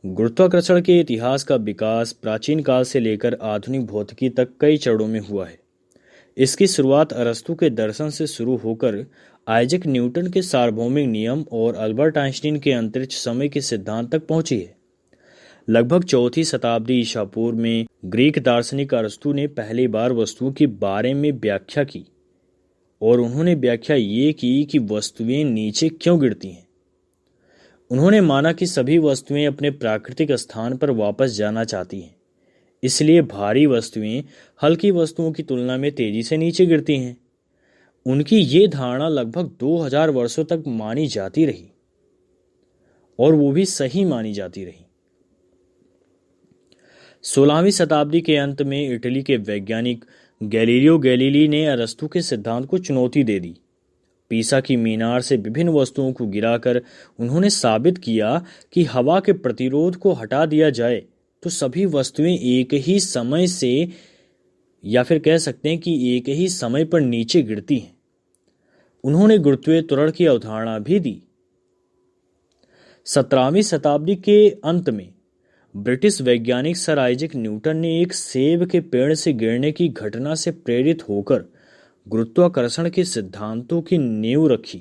गुरुत्वाकर्षण के इतिहास का विकास प्राचीन काल से लेकर आधुनिक भौतिकी तक कई चरणों में हुआ है। इसकी शुरुआत अरस्तू के दर्शन से शुरू होकर आइजैक न्यूटन के सार्वभौमिक नियम और अल्बर्ट आइंस्टीन के अंतरिक्ष समय के सिद्धांत तक पहुंची है। लगभग चौथी शताब्दी ईसा पूर्व में ग्रीक दार्शनिक अरस्तू ने पहली बार वस्तुओं के बारे में व्याख्या की और उन्होंने व्याख्या ये की कि वस्तुएं नीचे क्यों गिरती हैं। उन्होंने माना कि सभी वस्तुएं अपने प्राकृतिक स्थान पर वापस जाना चाहती हैं, इसलिए भारी वस्तुएं हल्की वस्तुओं की तुलना में तेजी से नीचे गिरती हैं। उनकी ये धारणा लगभग 2000 वर्षों तक मानी जाती रही और वो भी सही मानी जाती रही। 16वीं शताब्दी के अंत में इटली के वैज्ञानिक गैलीलियो गैलीली ने अरस्तू के सिद्धांत को चुनौती दे दी। पीसा की मीनार से विभिन्न वस्तुओं को गिराकर उन्होंने साबित किया कि हवा के प्रतिरोध को हटा दिया जाए तो सभी वस्तुएं एक ही समय से, या फिर कह सकते हैं कि एक ही समय पर नीचे गिरती हैं। उन्होंने गुरुत्वीय त्वरण की अवधारणा भी दी। 17वीं शताब्दी के अंत में ब्रिटिश वैज्ञानिक सर आइजैक न्यूटन ने एक सेब के पेड़ से गिरने की घटना से प्रेरित होकर गुरुत्वाकर्षण के सिद्धांतों की नींव रखी,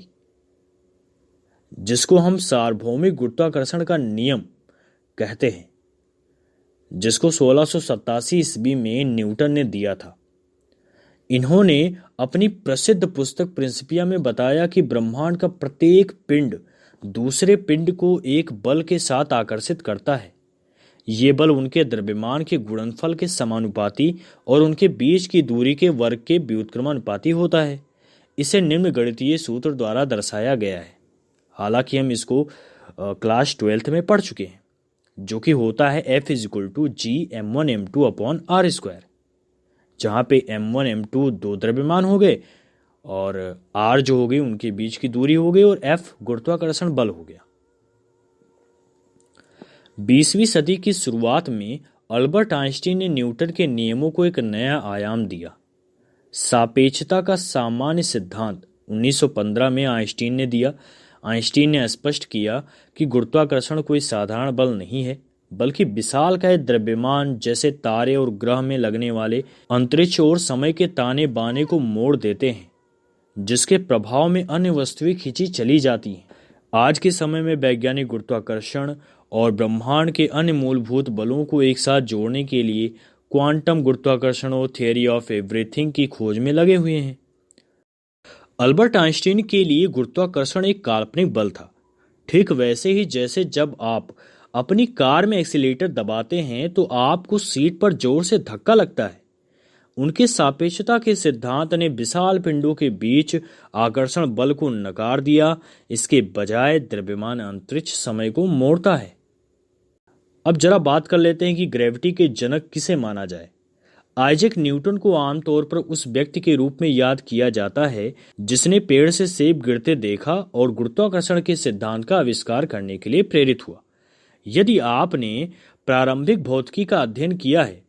जिसको हम सार्वभौमिक गुरुत्वाकर्षण का नियम कहते हैं, जिसको 1687 ईस्वी में न्यूटन ने दिया था। इन्होंने अपनी प्रसिद्ध पुस्तक प्रिंसिपिया में बताया कि ब्रह्मांड का प्रत्येक पिंड दूसरे पिंड को एक बल के साथ आकर्षित करता है। ये बल उनके द्रव्यमान के गुणनफल के समानुपाती और उनके बीच की दूरी के वर्ग के व्युत्क्रमानुपाती होता है। इसे निम्न गणितीय सूत्र द्वारा दर्शाया गया है। हालांकि हम इसको क्लास 12th में पढ़ चुके हैं, जो कि होता है F=G m1m2/r², जहाँ पे m1 m2 दो द्रव्यमान हो गए और r जो हो गई उनके बीच की दूरी हो गई और F गुरुत्वाकर्षण बल हो गया। 20वीं सदी की शुरुआत में अल्बर्ट आइंस्टीन ने न्यूटन के नियमों को एक नया आयाम दिया। सापेक्षता का सामान्य सिद्धांत 1915 में आइंस्टीन ने दिया। आइंस्टीन ने स्पष्ट किया कि गुरुत्वाकर्षण कोई साधारण बल नहीं है, बल्कि विशालकाय द्रव्यमान जैसे तारे और ग्रह में लगने वाले अंतरिक्ष और समय के ताने बाने को मोड़ देते हैं, जिसके प्रभाव में अन्य वस्तुएं खींची चली जाती हैं। आज के समय में वैज्ञानिक गुरुत्वाकर्षण और ब्रह्मांड के अन्य मूलभूत बलों को एक साथ जोड़ने के लिए क्वांटम गुरुत्वाकर्षण और थियरी ऑफ एवरीथिंग की खोज में लगे हुए हैं। अल्बर्ट आइंस्टीन के लिए गुरुत्वाकर्षण एक काल्पनिक बल था, ठीक वैसे ही जैसे जब आप अपनी कार में एक्सीलेटर दबाते हैं तो आपको सीट पर जोर से धक्का लगता है। उनके सापेक्षता के सिद्धांत ने विशाल पिंडों के बीच आकर्षण बल को नकार दिया। इसके बजाय द्रव्यमान अंतरिक्ष समय को मोड़ता है। अब जरा बात कर लेते हैं कि ग्रेविटी के जनक किसे माना जाए। आइजैक न्यूटन को आमतौर पर उस व्यक्ति के रूप में याद किया जाता है जिसने पेड़ से सेब गिरते देखा और गुरुत्वाकर्षण के सिद्धांत का आविष्कार करने के लिए प्रेरित हुआ। यदि आपने प्रारंभिक भौतिकी का अध्ययन किया है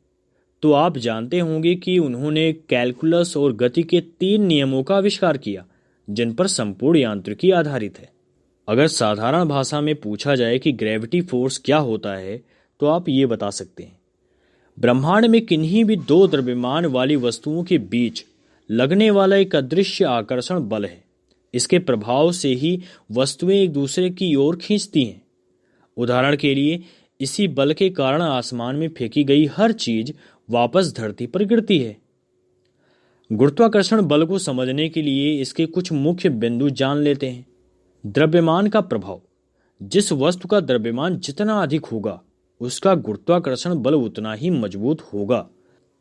तो आप जानते होंगे कि उन्होंने कैलकुलस और गति के 3 नियमों का आविष्कार किया, जिन पर संपूर्ण यांत्रिकी आधारित है। अगर साधारण भाषा में पूछा जाए कि ग्रेविटी फोर्स क्या होता है तो आप ये बता सकते हैं, ब्रह्मांड में किन्हीं भी 2 द्रव्यमान वाली वस्तुओं के बीच लगने वाला एक अदृश्य आकर्षण बल है। इसके प्रभाव से ही वस्तुएं एक दूसरे की ओर खींचती हैं। उदाहरण के लिए, इसी बल के कारण आसमान में फेंकी गई हर चीज वापस धरती पर गिरती है। गुरुत्वाकर्षण बल को समझने के लिए इसके कुछ मुख्य बिंदु जान लेते हैं। द्रव्यमान का प्रभाव। जिस वस्तु का द्रव्यमान जितना अधिक होगा उसका गुरुत्वाकर्षण बल उतना ही मजबूत होगा।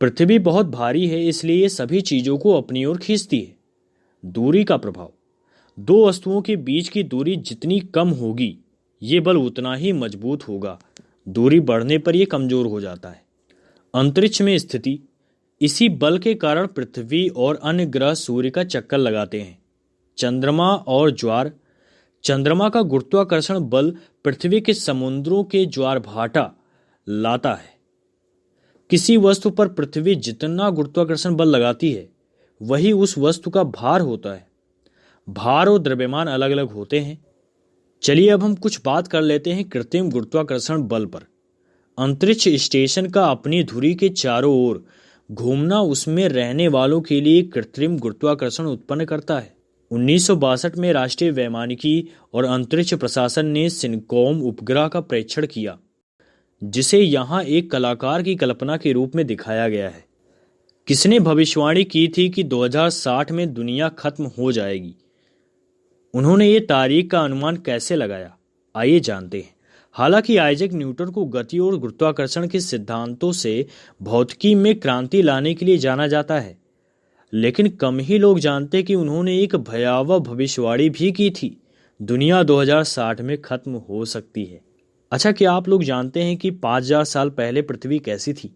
पृथ्वी बहुत भारी है, इसलिए ये सभी चीजों को अपनी ओर खींचती है। दूरी का प्रभाव। 2 वस्तुओं के बीच की दूरी जितनी कम होगी ये बल उतना ही मजबूत होगा। दूरी बढ़ने पर यह कमजोर हो जाता है। अंतरिक्ष में स्थिति। इसी बल के कारण पृथ्वी और अन्य ग्रह सूर्य का चक्कर लगाते हैं। चंद्रमा और ज्वार। चंद्रमा का गुरुत्वाकर्षण बल पृथ्वी के समुद्रों के ज्वार भाटा लाता है। किसी वस्तु पर पृथ्वी जितना गुरुत्वाकर्षण बल लगाती है वही उस वस्तु का भार होता है। भार और द्रव्यमान अलग अलग होते हैं। चलिए अब हम कुछ बात कर लेते हैं कृत्रिम गुरुत्वाकर्षण बल पर। अंतरिक्ष स्टेशन का अपनी धुरी के चारों ओर घूमना उसमें रहने वालों के लिए कृत्रिम गुरुत्वाकर्षण उत्पन्न करता है। 1962 में राष्ट्रीय वैमानिकी और अंतरिक्ष प्रशासन ने सिनकॉम उपग्रह का परीक्षण किया, जिसे यहाँ एक कलाकार की कल्पना के रूप में दिखाया गया है। किसने भविष्यवाणी की थी कि 2060 में दुनिया खत्म हो जाएगी? उन्होंने ये तारीख का अनुमान कैसे लगाया? आइए जानते हैं। हालांकि आइजैक न्यूटन को गति और गुरुत्वाकर्षण के सिद्धांतों से भौतिकी में क्रांति लाने के लिए जाना जाता है, लेकिन कम ही लोग जानते कि उन्होंने एक भयावह भविष्यवाणी भी की थी। दुनिया 2060 में खत्म हो सकती है। अच्छा, क्या आप लोग जानते हैं कि 5000 साल पहले पृथ्वी कैसी थी?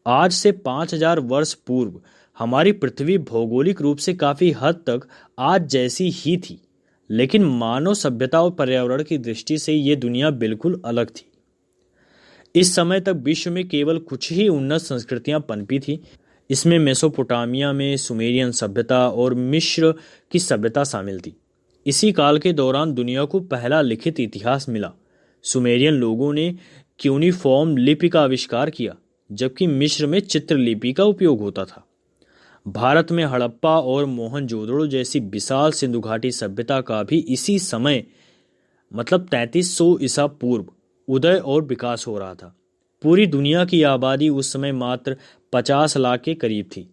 आज से 5000 वर्ष पूर्व हमारी पृथ्वी भौगोलिक रूप से काफी हद तक आज जैसी ही थी, लेकिन मानव सभ्यता और पर्यावरण की दृष्टि से ये दुनिया बिल्कुल अलग थी। इस समय तक विश्व में केवल कुछ ही उन्नत संस्कृतियां पनपी थी। इसमें मेसोपोटामिया में सुमेरियन सभ्यता और मिस्र की सभ्यता शामिल थी। इसी काल के दौरान दुनिया को पहला लिखित इतिहास मिला। सुमेरियन लोगों ने क्यूनिफॉर्म लिपि का आविष्कार किया, जबकि मिस्र में चित्रलिपि का उपयोग होता था। भारत में हड़प्पा और मोहनजोदड़ो जैसी विशाल सिंधु घाटी सभ्यता का भी इसी समय मतलब 3300 ईसा पूर्व उदय और विकास हो रहा था। पूरी दुनिया की आबादी उस समय मात्र 50 लाख के करीब थी।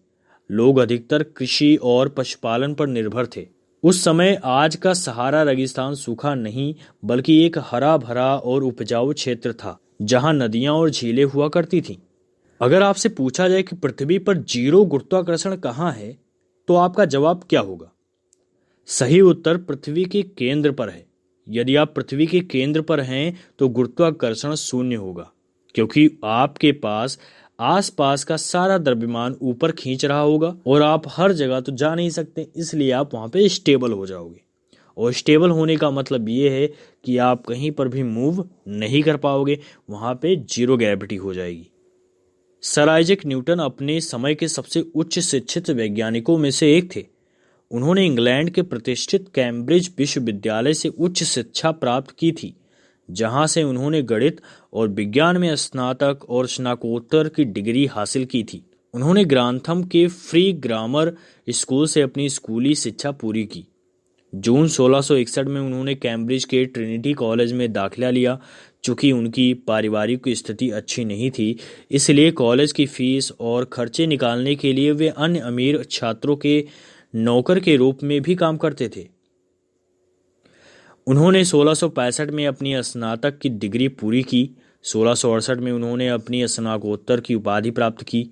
लोग अधिकतर कृषि और पशुपालन पर निर्भर थे। उस समय आज का सहारा रेगिस्तान सूखा नहीं, बल्कि एक हरा भरा और उपजाऊ क्षेत्र था, जहां नदियां और झीलें हुआ करती थीं। अगर आपसे पूछा जाए कि पृथ्वी पर जीरो गुरुत्वाकर्षण कहाँ है, तो आपका जवाब क्या होगा? सही उत्तर पृथ्वी के केंद्र पर है। यदि आप पृथ्वी के केंद्र पर हैं तो गुरुत्वाकर्षण शून्य होगा, क्योंकि आपके पास आसपास का सारा द्रव्यमान ऊपर खींच रहा होगा और आप हर जगह तो जा नहीं सकते, इसलिए आप वहां पे स्टेबल हो जाओगे। और स्टेबल होने का मतलब ये है कि आप कहीं पर भी मूव नहीं कर पाओगे, वहां पे जीरो ग्रेविटी हो जाएगी। सर आइजैक न्यूटन अपने समय के सबसे उच्च शिक्षित वैज्ञानिकों में से एक थे। उन्होंने इंग्लैंड के प्रतिष्ठित कैम्ब्रिज विश्वविद्यालय से उच्च शिक्षा प्राप्त की थी, जहां से उन्होंने गणित और विज्ञान में स्नातक और स्नातकोत्तर की डिग्री हासिल की थी। उन्होंने ग्रांथम के फ्री ग्रामर स्कूल से अपनी स्कूली शिक्षा पूरी की। जून 1661 में उन्होंने कैम्ब्रिज के ट्रिनिटी कॉलेज में दाखिला लिया। चूंकि उनकी पारिवारिक स्थिति अच्छी नहीं थी, इसलिए कॉलेज की फीस और खर्चे निकालने के लिए वे अन्य अमीर छात्रों के नौकर के रूप में भी काम करते थे। उन्होंने 1665 में अपनी स्नातक की डिग्री पूरी की। 1668 में उन्होंने अपनी स्नातकोत्तर की उपाधि प्राप्त की।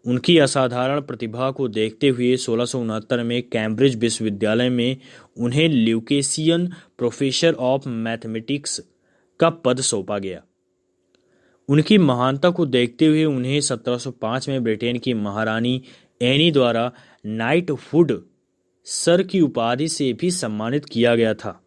उनकी असाधारण प्रतिभा को देखते हुए 1669 में कैम्ब्रिज विश्वविद्यालय में उन्हें ल्यूकेशियन प्रोफेसर ऑफ मैथमेटिक्स का पद सौंपा गया। उनकी महानता को देखते हुए उन्हें 1705 में ब्रिटेन की महारानी एनी द्वारा नाइटहुड सर की उपाधि से भी सम्मानित किया गया था।